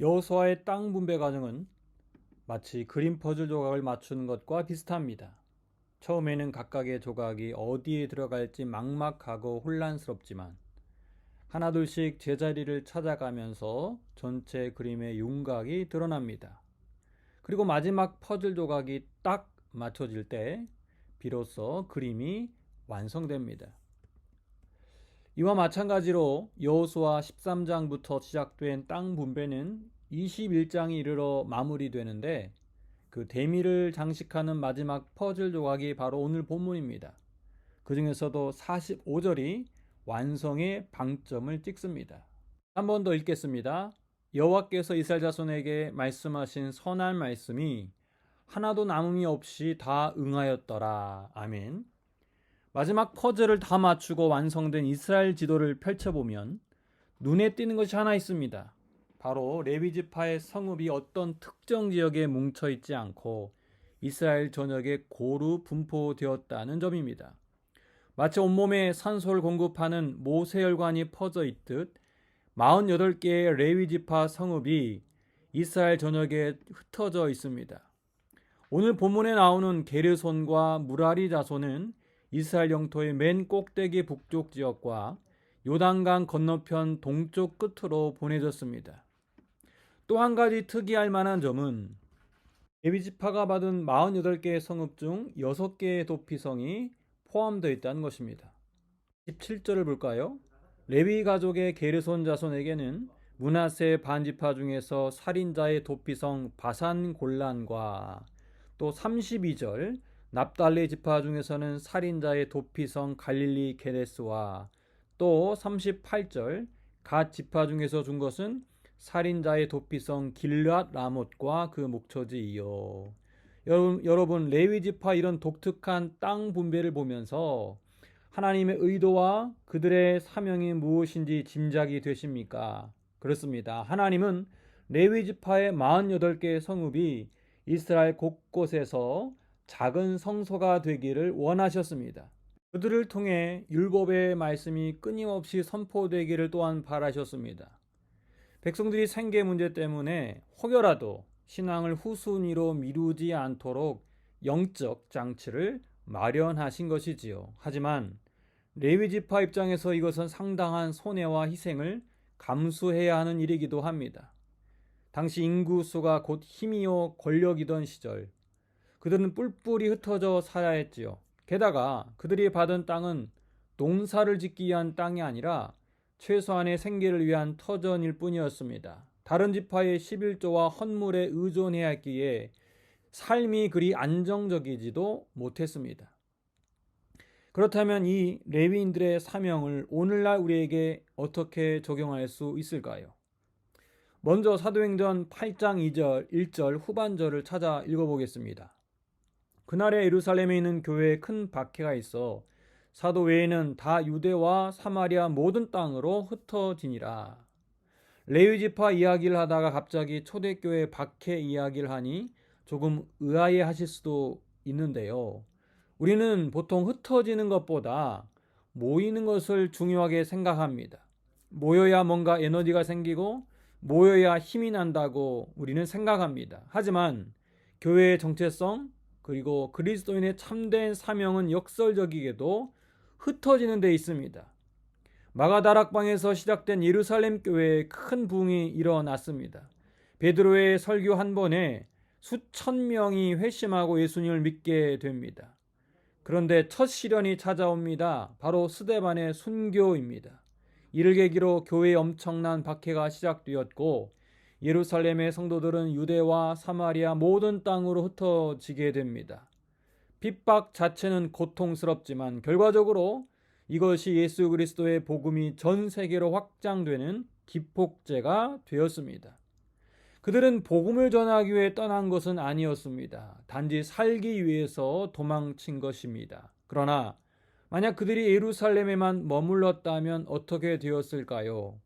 여호수아의 땅 분배 과정은 마치 그림 퍼즐 조각을 맞추는 것과 비슷합니다. 처음에는 각각의 조각이 어디에 들어갈지 막막하고 혼란스럽지만 하나둘씩 제자리를 찾아가면서 전체 그림의 윤곽이 드러납니다. 그리고 마지막 퍼즐 조각이 딱 맞춰질 때 비로소 그림이 완성됩니다. 이와 마찬가지로 여호수아 13장부터 시작된 땅 분배는 21장이 이르러 마무리되는데 그 대미를 장식하는 마지막 퍼즐 조각이 바로 오늘 본문입니다. 그 중에서도 45절이 완성의 방점을 찍습니다. 한 번 더 읽겠습니다. 여호와께서 이스라엘 자손에게 말씀하신 선한 말씀이 하나도 남음이 없이 다 응하였더라. 아멘. 마지막 퍼즐을 다 맞추고 완성된 이스라엘 지도를 펼쳐보면 눈에 띄는 것이 하나 있습니다. 바로 레위지파의 성읍이 어떤 특정 지역에 뭉쳐있지 않고 이스라엘 전역에 고루 분포되었다는 점입니다. 마치 온몸에 산소를 공급하는 모세혈관이 퍼져 있듯 48개의 레위지파 성읍이 이스라엘 전역에 흩어져 있습니다. 오늘 본문에 나오는 게르손과 무라리 자손은 이스라엘 영토의 맨 꼭대기 북쪽 지역과 요단강 건너편 동쪽 끝으로 보내졌습니다. 또 한 가지 특이할 만한 점은 레위지파가 받은 48개의 성읍 중 6개의 도피성이 포함되어 있다는 것입니다. 17절을 볼까요? 레위 가족의 게르손 자손에게는 므낫세 반지파 중에서 살인자의 도피성 바산 골란과 또 32절 납달리 지파 중에서는 살인자의 도피성 갈릴리 게데스와 또 38절 갓 지파 중에서 준 것은 살인자의 도피성 길앗 라못과 그 목초지이요. 여러분 레위 지파 이런 독특한 땅 분배를 보면서 하나님의 의도와 그들의 사명이 무엇인지 짐작이 되십니까? 그렇습니다. 하나님은 레위 지파의 48개의 성읍이 이스라엘 곳곳에서 작은 성소가 되기를 원하셨습니다. 그들을 통해 율법의 말씀이 끊임없이 선포되기를 또한 바라셨습니다. 백성들이 생계 문제 때문에 혹여라도 신앙을 후순위로 미루지 않도록 영적 장치를 마련하신 것이지요. 하지만 레위 지파 입장에서 이것은 상당한 손해와 희생을 감수해야 하는 일이기도 합니다. 당시 인구수가 곧 힘이요 권력이던 시절 그들은 뿔뿔이 흩어져 살아야 했지요. 게다가 그들이 받은 땅은 농사를 짓기 위한 땅이 아니라 최소한의 생계를 위한 터전일 뿐이었습니다. 다른 지파의 11조와 헌물에 의존해야 했기에 삶이 그리 안정적이지도 못했습니다. 그렇다면 이 레위인들의 사명을 오늘날 우리에게 어떻게 적용할 수 있을까요? 먼저 사도행전 8장 2절, 1절 후반절을 찾아 읽어보겠습니다. 그날에 예루살렘에 있는 교회에 큰 박해가 있어 사도 외에는 다 유대와 사마리아 모든 땅으로 흩어지니라. 레위지파 이야기를 하다가 갑자기 초대교회 박해 이야기를 하니 조금 의아해 하실 수도 있는데요. 우리는 보통 흩어지는 것보다 모이는 것을 중요하게 생각합니다. 모여야 뭔가 에너지가 생기고 모여야 힘이 난다고 우리는 생각합니다. 하지만 교회의 정체성 그리고 그리스도인의 참된 사명은 역설적이게도 흩어지는 데 있습니다. 마가다락방에서 시작된 예루살렘 교회에 큰 부흥이 일어났습니다. 베드로의 설교 한 번에 수천 명이 회심하고 예수님을 믿게 됩니다. 그런데 첫 시련이 찾아옵니다. 바로 스데반의 순교입니다. 이를 계기로 교회에 엄청난 박해가 시작되었고 예루살렘의 성도들은 유대와 사마리아 모든 땅으로 흩어지게 됩니다. 핍박 자체는 고통스럽지만 결과적으로 이것이 예수 그리스도의 복음이 전 세계로 확장되는 기폭제가 되었습니다. 그들은 복음을 전하기 위해 떠난 것은 아니었습니다. 단지 살기 위해서 도망친 것입니다. 그러나 만약 그들이 예루살렘에만 머물렀다면 어떻게 되었을까요?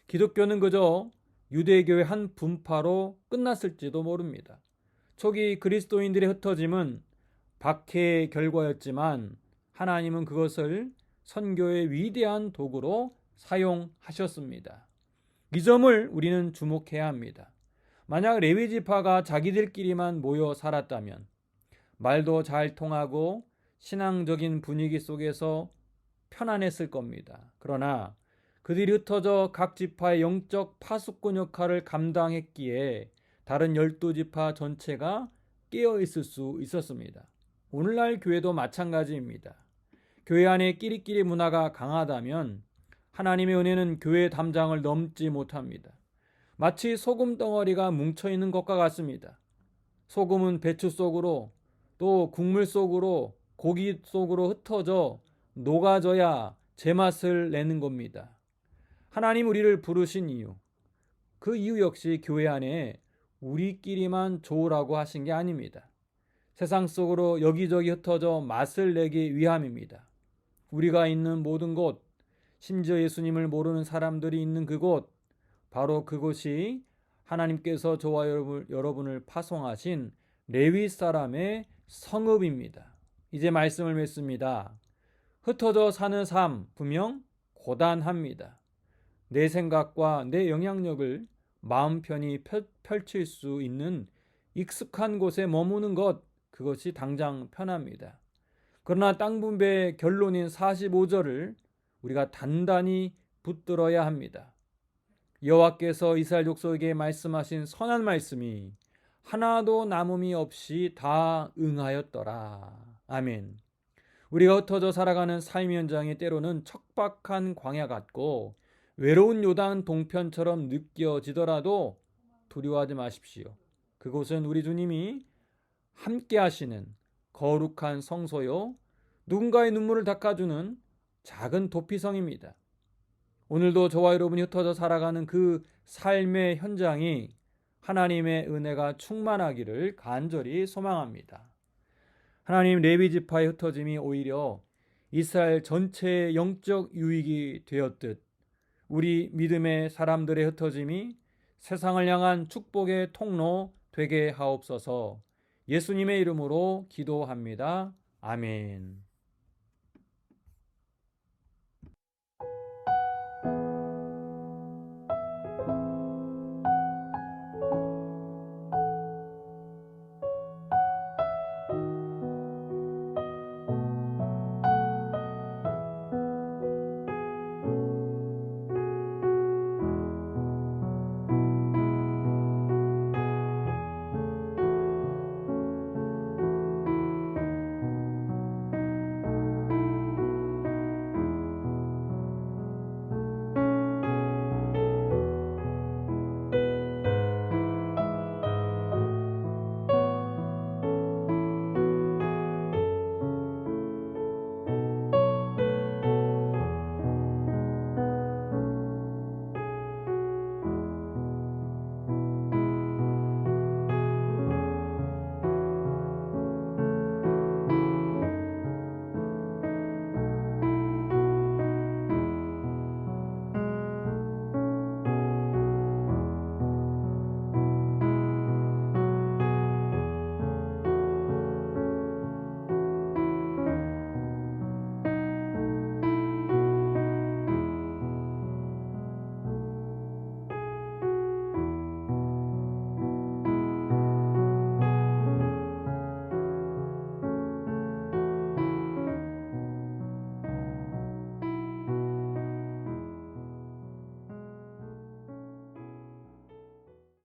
기독교는 그저 유대교의 한 분파로 끝났을지도 모릅니다. 초기 그리스도인들의 흩어짐은 박해의 결과였지만 하나님은 그것을 선교의 위대한 도구로 사용하셨습니다. 이 점을 우리는 주목해야 합니다. 만약 레위 지파가 자기들끼리만 모여 살았다면 말도 잘 통하고 신앙적인 분위기 속에서 편안했을 겁니다. 그러나 그들이 흩어져 각 지파의 영적 파수꾼 역할을 감당했기에 다른 12지파 전체가 깨어 있을 수 있었습니다. 오늘날 교회도 마찬가지입니다. 교회 안에 끼리끼리 문화가 강하다면 하나님의 은혜는 교회 담장을 넘지 못합니다. 마치 소금 덩어리가 뭉쳐있는 것과 같습니다. 소금은 배추 속으로 또 국물 속으로 고기 속으로 흩어져 녹아져야 제맛을 내는 겁니다. 하나님 우리를 부르신 이유, 그 이유 역시 교회 안에 우리끼리만 좋으라고 하신 게 아닙니다. 세상 속으로 여기저기 흩어져 맛을 내기 위함입니다. 우리가 있는 모든 곳, 심지어 예수님을 모르는 사람들이 있는 그곳, 바로 그곳이 하나님께서 저와 여러분을 파송하신 레위 사람의 성읍입니다. 이제 말씀을 맺습니다. 흩어져 사는 삶 분명 고단합니다. 내 생각과 내 영향력을 마음 편히 펼칠 수 있는 익숙한 곳에 머무는 것, 그것이 당장 편합니다. 그러나 땅 분배의 결론인 45절을 우리가 단단히 붙들어야 합니다. 여호와께서 이스라엘 족속에게 말씀하신 선한 말씀이 하나도 남음이 없이 다 응하였더라. 아멘. 우리가 흩어져 살아가는 삶 현장이 때로는 척박한 광야 같고 외로운 요단 동편처럼 느껴지더라도 두려워하지 마십시오. 그곳은 우리 주님이 함께 하시는 거룩한 성소요, 누군가의 눈물을 닦아주는 작은 도피성입니다. 오늘도 저와 여러분이 흩어져 살아가는 그 삶의 현장이 하나님의 은혜가 충만하기를 간절히 소망합니다. 하나님, 레위 지파의 흩어짐이 오히려 이스라엘 전체의 영적 유익이 되었듯 우리 믿음의 사람들의 흩어짐이 세상을 향한 축복의 통로 되게 하옵소서. 예수님의 이름으로 기도합니다. 아멘.